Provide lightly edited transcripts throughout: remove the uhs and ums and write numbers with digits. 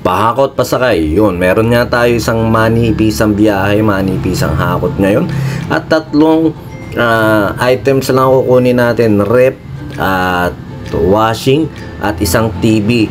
pahakot pasakay. Yun, meron nga tayo isang manipisang biyahe, manipisang hakot ngayon. At tatlong items lang kukunin natin, rep at washing at isang TV.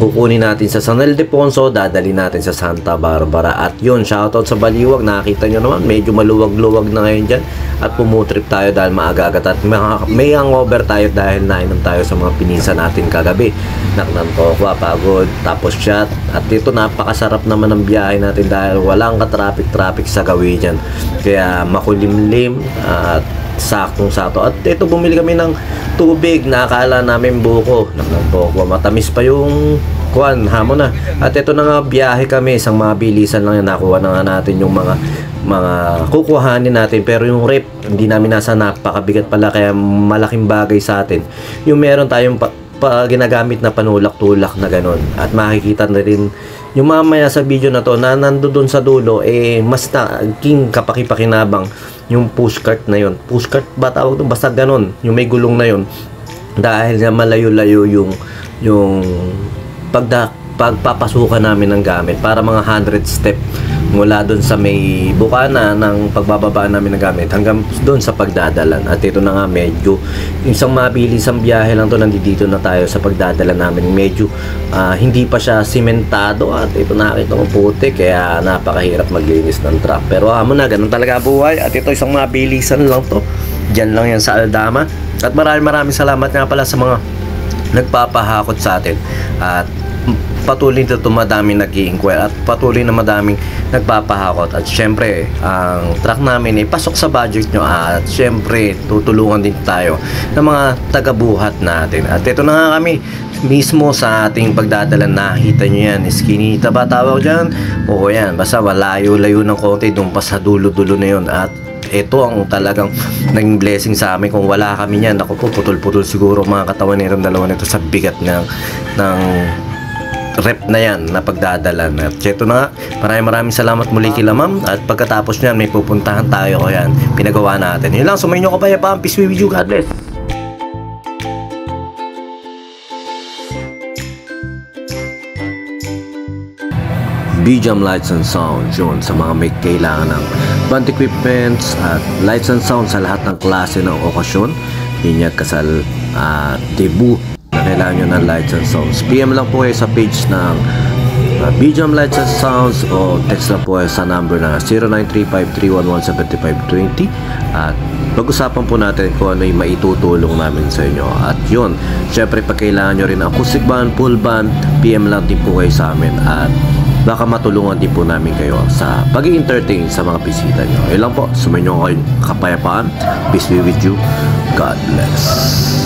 Kukunin natin sa San Ildefonso, dadali natin sa Santa Barbara. At yun, shoutout sa Baliwag. Nakita nyo naman, medyo maluwag-luwag na ngayon dyan. At pumutrip tayo dahil maaga-agat. At may hangover tayo dahil nainom tayo sa mga pinisa natin kagabi. Naknantokwa, pagod, tapos shot. At dito napakasarap naman ng biyahe natin dahil walang ka-traffic sa gawin dyan. Kaya makulimlim at saktong-sakto. At ito, bumili kami ng tubig na akala namin buko. Naknantokwa, matamis pa yung hamon na. At ito na nga, biyahe kami, isang mabilisan lang yan. Nakuha na nga natin yung mga kukuhanin natin, pero yung rep hindi namin nasa, napakabigat pala, kaya malaking bagay sa atin yung meron tayong ginagamit na panulak-tulak na ganon. At makikita na rin yung mamaya sa video na to na nandoon sa dulo, mas naging kapakipakinabang yung pushcart na yun. Pushcart ba tawag doon? Basta ganon, yung may gulong na yun, dahil na malayo-layo yung pagpapasukan namin ng gamit, para mga 100 step mula doon sa may bukana ng pagbababa namin ng gamit hanggang doon sa pagdadalan. At ito na nga, medyo isang mabilisang biyahe lang to, nandito na tayo sa pagdadala namin. Medyo hindi pa siya simentado at ito nakita ko puti, kaya napakahirap maglinis ng truck. Pero hamon na, ganun talaga buhay. At ito isang mabilisan lang to, dyan lang yan sa Aldama. At maraming salamat nga pala sa mga nagpapahakot sa atin. At patuloy na madaming nag-i-inquire at patuloy na madaming nagpapahakot. At syempre, ang truck namin ay pasok sa budget nyo. At syempre, tutulungan din tayo ng mga tagabuhat natin. At ito na nga kami mismo sa ating pagdadala. Nakita nyo yan, Eskinita ba tawag dyan? Oo yan, basta malayo-layo ng konti, doon pa sa dulo-dulo na yun. At ito ang talagang naging blessing sa amin. Kung wala kami yan, ako po, putol-putol siguro mga katawan nitong dalawa nito sa bigat ng rep na yan na pagdadalan. At ito na nga, maraming salamat muli kila ma'am. At pagkatapos nyan, may pupuntahan tayo ko yan, pinagawa natin. Yun lang, sumayin nyo kapayapaan. Peace be with you, God bless. BJAM Lights and Sounds, yun, sa mga may kailangan ng band equipments at lights and sounds sa lahat ng klase ng okasyon, binyag, kasal, debut, na kailangan nyo ng lights and sounds. PM lang po kayo sa page ng BJAM Lights and Sounds o text lang po kayo sa number na 0935-311-7520. At pag-usapan po natin kung ano yung maitutulong namin sa inyo. At yun, syempre pag kailangan nyo rin acoustic band, full band, PM lang din po kayo sa amin. At baka matulungan din po namin kayo sa pag-i-entertain sa mga bisita nyo. Ayun lang po, sumayin nyo kayo kapayapaan. Peace be with you. God bless.